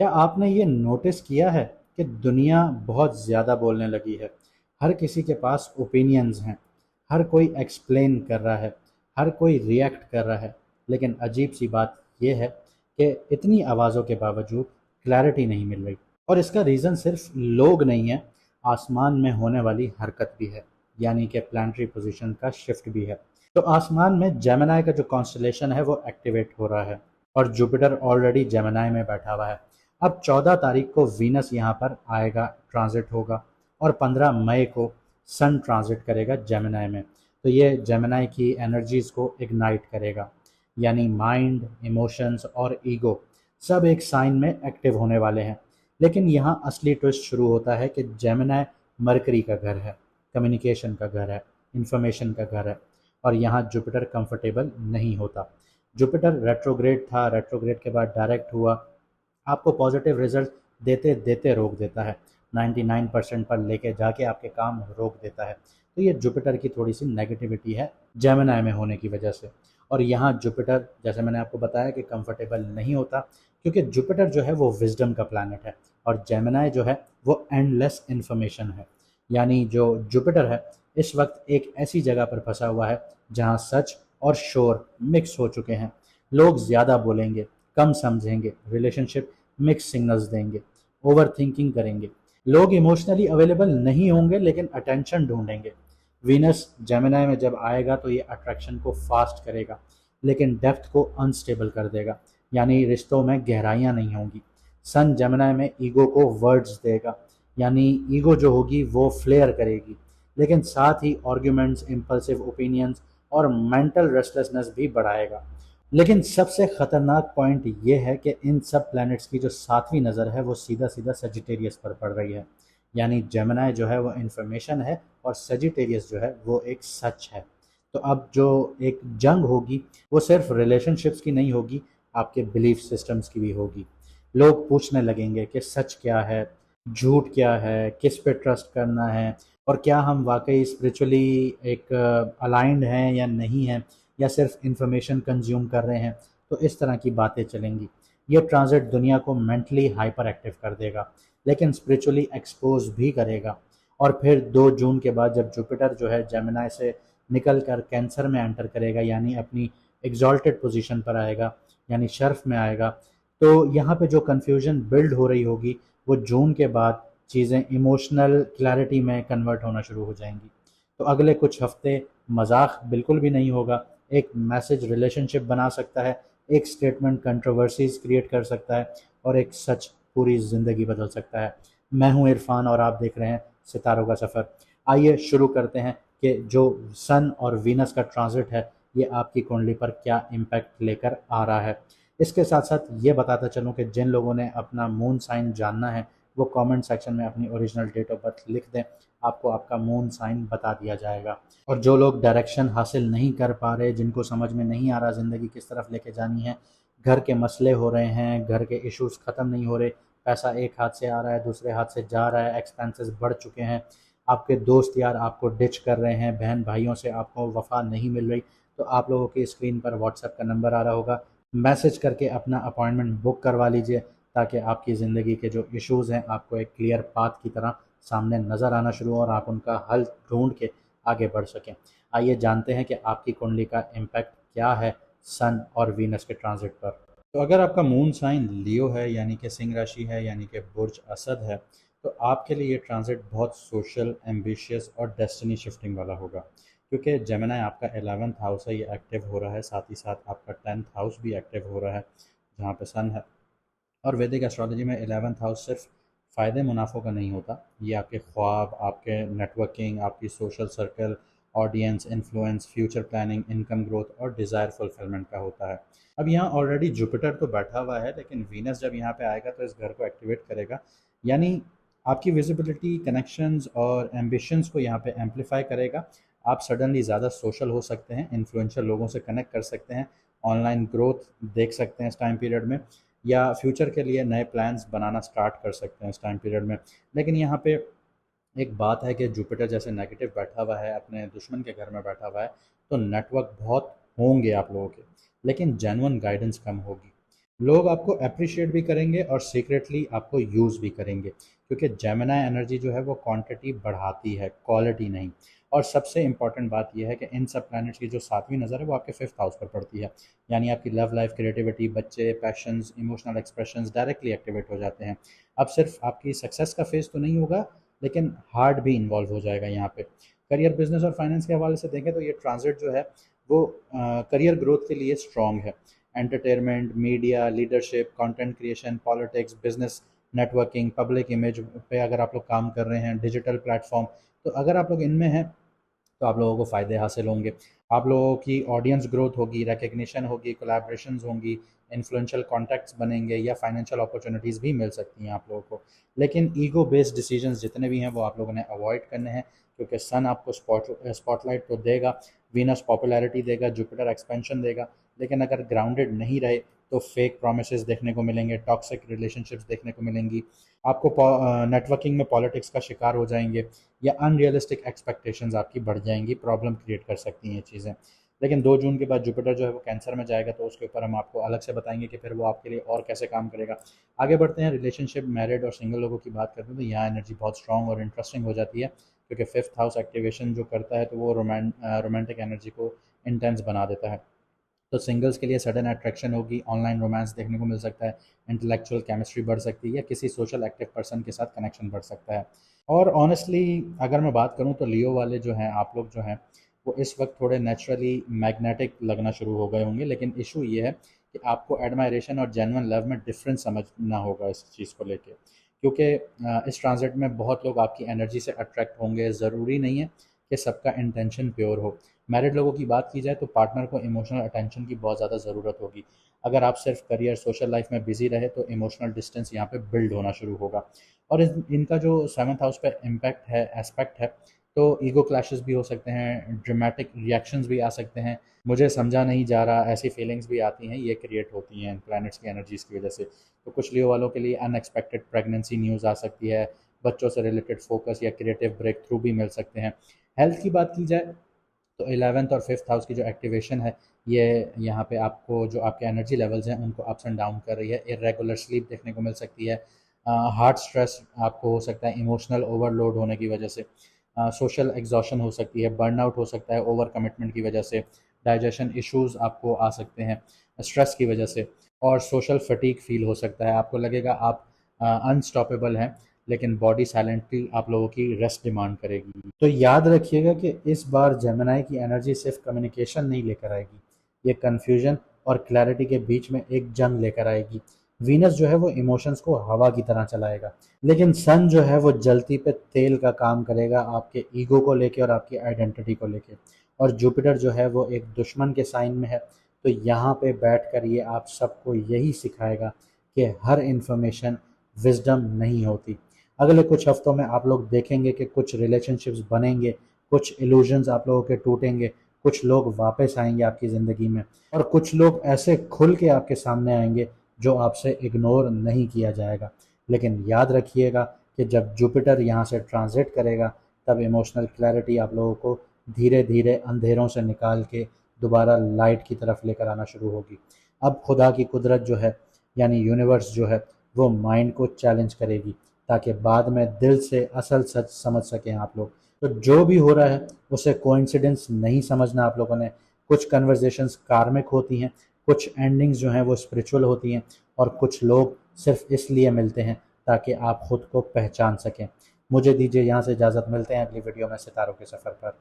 क्या आपने ये नोटिस किया है कि दुनिया बहुत ज़्यादा बोलने लगी है? हर किसी के पास ओपिनियंस हैं, हर कोई एक्सप्लेन कर रहा है, हर कोई रिएक्ट कर रहा है। लेकिन अजीब सी बात ये है कि इतनी आवाज़ों के बावजूद क्लैरिटी नहीं मिल रही। और इसका रीज़न सिर्फ लोग नहीं है, आसमान में होने वाली हरकत भी है, यानी कि प्लानिटरी पोजीशन का शिफ्ट भी है। तो आसमान में जेमिनी का जो कॉन्स्टलेशन है वो एक्टिवेट हो रहा है और जुपिटर ऑलरेडी जेमिनी में बैठा हुआ है। अब 14 तारीख को वीनस यहाँ पर आएगा, ट्रांजिट होगा, और 15 मई को सन ट्रांजिट करेगा जेमिनी में। तो ये जेमिनी की एनर्जीज को इग्नाइट करेगा, यानी माइंड, इमोशंस और ईगो सब एक साइन में एक्टिव होने वाले हैं। लेकिन यहाँ असली ट्विस्ट शुरू होता है कि जेमिनी मरकरी का घर है, कम्युनिकेशन का घर है, इंफॉर्मेशन का घर है, और यहाँ जुपिटर कंफर्टेबल नहीं होता। जुपिटर रेट्रोग्रेड था, रेट्रोग्रेड के बाद डायरेक्ट हुआ, आपको पॉजिटिव रिजल्ट देते देते रोक देता है, 99% पर लेके जाके आपके काम रोक देता है। तो ये जुपिटर की थोड़ी सी नेगेटिविटी है जेमिनी में होने की वजह से। और यहाँ जुपिटर, जैसे मैंने आपको बताया, कि कंफर्टेबल नहीं होता, क्योंकि जुपिटर जो है वो विजडम का प्लैनेट है और जेमिनी जो है वो एंडलेस इन्फॉर्मेशन है। यानी जो जुपिटर है इस वक्त एक ऐसी जगह पर फंसा हुआ है जहाँ सच और शोर मिक्स हो चुके हैं। लोग ज़्यादा बोलेंगे, कम समझेंगे, रिलेशनशिप मिक्स सिग्नल्स देंगे, ओवर थिंकिंग करेंगे। लोग इमोशनली अवेलेबल नहीं होंगे लेकिन अटेंशन ढूंढेंगे। वीनस जेमिनी में जब आएगा तो ये अट्रैक्शन को फास्ट करेगा लेकिन डेप्थ को अनस्टेबल कर देगा, यानी रिश्तों में गहराइयाँ नहीं होंगी। सन जेमिनी में ईगो को वर्ड्स देगा, यानी ईगो जो होगी वो फ्लेयर करेगी, लेकिन साथ ही आर्ग्यूमेंट्स, इम्पल्सिव ओपिनियंस और मेंटल रेस्टलेसनेस भी बढ़ाएगा। लेकिन सबसे खतरनाक पॉइंट ये है कि इन सब प्लैनेट्स की जो सातवीं नज़र है वो सीधा सीधा सजिटेरियस पर पड़ रही है। यानी जेमिनी जो है वो इन्फॉर्मेशन है और सजिटेरियस जो है वो एक सच है। तो अब जो एक जंग होगी वो सिर्फ रिलेशनशिप्स की नहीं होगी, आपके बिलीफ सिस्टम्स की भी होगी। लोग पूछने लगेंगे कि सच क्या है, झूठ क्या है, किस पे ट्रस्ट करना है, और क्या हम वाकई स्पिरिचुअली एक अलाइंड हैं या नहीं हैं, या सिर्फ इंफॉर्मेशन कंज्यूम कर रहे हैं। तो इस तरह की बातें चलेंगी। ये ट्रांजिट दुनिया को मेंटली हाइपर एक्टिव कर देगा लेकिन स्पिरिचुअली एक्सपोज भी करेगा। और फिर 2 जून के बाद जब जुपिटर जो है जेमिनी से निकल कर कैंसर में एंटर करेगा, यानी अपनी एग्जॉल्टेड पोजीशन पर आएगा, यानी शर्फ में आएगा, तो यहाँ पे जो कन्फ्यूजन बिल्ड हो रही होगी वो जून के बाद चीज़ें इमोशनल क्लैरिटी में कन्वर्ट होना शुरू हो जाएंगी। तो अगले कुछ हफ्ते मजाक बिल्कुल भी नहीं होगा, एक मैसेज रिलेशनशिप बना सकता है, एक स्टेटमेंट कंट्रोवर्सीज क्रिएट कर सकता है, और एक सच पूरी ज़िंदगी बदल सकता है। मैं हूं इरफान और आप देख रहे हैं सितारों का सफ़र। आइए शुरू करते हैं कि जो सन और वीनस का ट्रांजिट है ये आपकी कुंडली पर क्या इम्पैक्ट लेकर आ रहा है। इसके साथ साथ ये बताता चलूँ कि जिन लोगों ने अपना मून साइन जानना है वो कमेंट सेक्शन में अपनी ओरिजिनल डेट ऑफ बर्थ लिख दें, आपको आपका मून साइन बता दिया जाएगा। और जो लोग डायरेक्शन हासिल नहीं कर पा रहे, जिनको समझ में नहीं आ रहा ज़िंदगी किस तरफ लेके जानी है, घर के मसले हो रहे हैं, घर के इश्यूज ख़त्म नहीं हो रहे, पैसा एक हाथ से आ रहा है दूसरे हाथ से जा रहा है, एक्सपेंसेस बढ़ चुके हैं, आपके दोस्त यार आपको डिच कर रहे हैं, बहन भाइयों से आपको वफा नहीं मिल रही, तो आप लोगों की स्क्रीन पर व्हाट्सएप का नंबर आ रहा होगा, मैसेज करके अपना अपॉइंटमेंट बुक करवा लीजिए, ताकि आपकी ज़िंदगी के जो इश्यूज़ हैं आपको एक क्लियर पाथ की तरह सामने नज़र आना शुरू हो और आप उनका हल ढूंढ के आगे बढ़ सकें। आइए जानते हैं कि आपकी कुंडली का इम्पैक्ट क्या है सन और वीनस के ट्रांजिट पर। तो अगर आपका मून साइन लियो है, यानी कि सिंह राशि है, यानी कि बुर्ज असद है, तो आपके लिए ये ट्रांजिट बहुत सोशल, एम्बिशियस और डेस्टिनी शिफ्टिंग वाला होगा, क्योंकि जेमिनी आपका 11th हाउस है, ये एक्टिव हो रहा है, साथ ही साथ आपका 10th हाउस भी एक्टिव हो रहा है जहाँ पे सन है। और वैदिक एस्ट्रोलॉजी में 11th हाउस सिर्फ फ़ायदे मुनाफों का नहीं होता, ये आपके ख्वाब, आपके नेटवर्किंग, आपकी social circle, audience, influence, future planning, income growth और डिज़ायर फुलफिलमेंट का होता है। अब यहाँ ऑलरेडी जुपिटर तो बैठा हुआ है लेकिन वीनस जब यहाँ पे आएगा तो इस घर को एक्टिवेट करेगा, यानी आपकी विजिबिलिटी, कनेक्शंस और एम्बिशंस को यहाँ पे एम्पलीफाई करेगा। आप सडनली ज़्यादा सोशल हो सकते हैं, इन्फ्लुएंशियल लोगों से कनेक्ट कर सकते हैं, ऑनलाइन ग्रोथ देख सकते हैं इस टाइम पीरियड में, या फ्यूचर के लिए नए प्लान्स बनाना स्टार्ट कर सकते हैं इस टाइम पीरियड में। लेकिन यहाँ पे एक बात है कि जुपिटर जैसे नेगेटिव बैठा हुआ है, अपने दुश्मन के घर में बैठा हुआ है, तो नेटवर्क बहुत होंगे आप लोगों के, लेकिन जेन्युइन गाइडेंस कम होगी। लोग आपको अप्रिशिएट भी करेंगे और सीक्रेटली आपको यूज़ भी करेंगे, क्योंकि जेमिनी एनर्जी जो है वो क्वांटिटी बढ़ाती है, क्वालिटी नहीं। और सबसे इंपॉर्टेंट बात यह है कि इन सब प्लैनेट्स की जो सातवीं नज़र है वो आपके फिफ्थ हाउस पर पड़ती है, यानी आपकी लव लाइफ, क्रिएटिविटी, बच्चे, patience, emotional expressions directly activate हो जाते हैं। अब सिर्फ आपकी सक्सेस का फेज़ तो नहीं होगा, लेकिन हार्ट भी इन्वॉल्व हो जाएगा यहाँ पे। करियर, बिजनेस और फाइनेंस के हवाले से देखें तो ये ट्रांजिट जो है वो करियर ग्रोथ के लिए स्ट्रॉन्ग है। Entertainment, media, leadership, content creation, politics, business, networking, public image पे अगर आप लोग काम कर रहे हैं, डिजिटल प्लेटफॉर्म, तो अगर आप लोग इनमें हैं तो आप लोगों को फ़ायदे हासिल होंगे। आप लोगों की ऑडियंस ग्रोथ होगी, रिकग्निशन होगी, कोलैबोरेशंस होंगी, इन्फ्लुएंशियल कॉन्टैक्ट्स बनेंगे या फाइनेंशियल अपॉर्चुनिटीज़ भी मिल सकती हैं आप लोगों को। लेकिन ईगो बेस्ड डिसीजंस जितने भी हैं वो आप लोगों ने अवॉइड करने हैं, क्योंकि सन आपको स्पॉटलाइट तो देगा, वीनस पॉपुलैरिटी देगा, जुपिटर एक्सपेंशन देगा, लेकिन अगर ग्राउंडेड नहीं रहे तो फेक प्रोमिसेस देखने को मिलेंगे, टॉक्सिक रिलेशनशिप्स देखने को मिलेंगी, आपको नेटवर्किंग में पॉलिटिक्स का शिकार हो जाएंगे, या अनरियलिस्टिक एक्सपेक्टेशंस आपकी बढ़ जाएंगी, प्रॉब्लम क्रिएट कर सकती हैं ये चीज़ें। लेकिन 2 जून के बाद जुपिटर जो है वो कैंसर में जाएगा, तो उसके ऊपर हम आपको अलग से बताएंगे कि फिर वो आपके लिए और कैसे काम करेगा। आगे बढ़ते हैं, रिलेशनशिप, मैरिड और सिंगल लोगों की बात करते हैं तो यहाँ एनर्जी बहुत स्ट्रॉन्ग और इंटरेस्टिंग हो जाती है, क्योंकि फिफ्थ हाउस एक्टिवेशन जो करता है तो वो रोमांटिक एनर्जी को इंटेंस बना देता है। तो सिंगल्स के लिए सडन अट्रैक्शन होगी, ऑनलाइन रोमांस देखने को मिल सकता है, इंटेलेक्चुअल केमिस्ट्री बढ़ सकती है, या किसी सोशल एक्टिव पर्सन के साथ कनेक्शन बढ़ सकता है। और ऑनेस्टली अगर मैं बात करूं तो लियो वाले जो हैं, आप लोग जो हैं, वो इस वक्त थोड़े नेचुरली मैग्नेटिक लगना शुरू हो गए होंगे, लेकिन इशू ये है कि आपको एडमायरेशन और जेन्युइन लव में डिफरेंस समझना होगा इस चीज़ को लेके, क्योंकि इस ट्रांजिट में बहुत लोग आपकी एनर्जी से अट्रैक्ट होंगे, ज़रूरी नहीं है कि सबका इंटेंशन प्योर हो। मैरिड लोगों की बात की जाए तो पार्टनर को इमोशनल अटेंशन की बहुत ज़्यादा ज़रूरत होगी। अगर आप सिर्फ करियर, सोशल लाइफ में बिजी रहे तो इमोशनल डिस्टेंस यहाँ पे बिल्ड होना शुरू होगा। और इनका जो सेवन्थ हाउस पे इम्पैक्ट है, एस्पेक्ट है, तो ईगो क्लैशेस भी हो सकते हैं, ड्रामेटिक रिएक्शंस भी आ सकते हैं, मुझे समझा नहीं जा रहा, ऐसी फीलिंग्स भी आती हैं, ये क्रिएट होती हैं इन प्लैनेट्स की एनर्जीज़ की वजह से। तो कुछ लियो वालों के लिए अनएक्सपेक्टेड प्रेगनेंसी न्यूज़ आ सकती है, बच्चों से रिलेटेड फोकस या क्रिएटिव ब्रेक थ्रू भी मिल सकते हैं। हेल्थ की बात की जाए तो 11th और 5th हाउस की जो एक्टिवेशन है, ये यहाँ पे आपको जो आपके एनर्जी लेवल्स हैं उनको अप्स एंड डाउन कर रही है। इरेगुलर स्लीप देखने को मिल सकती है, हार्ट स्ट्रेस आपको हो सकता है इमोशनल ओवरलोड होने की वजह से, सोशल एग्जॉशन हो सकती है, बर्नआउट हो सकता है ओवर कमिटमेंट की वजह से, डाइजेशन इश्यूज आपको आ सकते हैं स्ट्रेस की वजह से, और सोशल फटीक फील हो सकता है, आपको लगेगा आप अनस्टॉपेबल हैं, लेकिन बॉडी साइलेंटली आप लोगों की रेस्ट डिमांड करेगी। तो याद रखिएगा कि इस बार जेमिनी की एनर्जी सिर्फ कम्युनिकेशन नहीं लेकर आएगी, ये कन्फ्यूजन और क्लैरिटी के बीच में एक जंग लेकर आएगी। वीनस जो है वो इमोशंस को हवा की तरह चलाएगा, लेकिन सन जो है वो जलती पे तेल का काम करेगा, आपके ईगो को लेके और आपकी आइडेंटिटी को लेके। और जुपिटर जो है वो एक दुश्मन के साइन में है, तो यहाँ पे बैठ कर ये आप सबको यही सिखाएगा कि हर इंफॉर्मेशन विजडम नहीं होती। अगले कुछ हफ्तों में आप लोग देखेंगे कि कुछ रिलेशनशिप्स बनेंगे, कुछ इल्यूजन्स आप लोगों के टूटेंगे, कुछ लोग वापस आएंगे आपकी ज़िंदगी में, और कुछ लोग ऐसे खुल के आपके सामने आएंगे जो आपसे इग्नोर नहीं किया जाएगा। लेकिन याद रखिएगा कि जब जुपिटर यहाँ से ट्रांजिट करेगा तब इमोशनल क्लैरिटी आप लोगों को धीरे धीरे अंधेरों से निकाल के दोबारा लाइट की तरफ लेकर आना शुरू होगी। अब खुदा की कुदरत जो है, यानी यूनिवर्स जो है, वो माइंड को चैलेंज करेगी, ताकि बाद में दिल से असल सच समझ सकें आप लोग। तो जो भी हो रहा है उसे कोइंसिडेंस नहीं समझना आप लोगों ने। कुछ कन्वर्जेशंस कार्मिक होती हैं, कुछ एंडिंग्स जो हैं वो स्पिरिचुअल होती हैं, और कुछ लोग सिर्फ इसलिए मिलते हैं ताकि आप खुद को पहचान सकें। मुझे दीजिए यहाँ से इजाज़त, मिलते हैं अगली वीडियो में सितारों के सफ़र पर।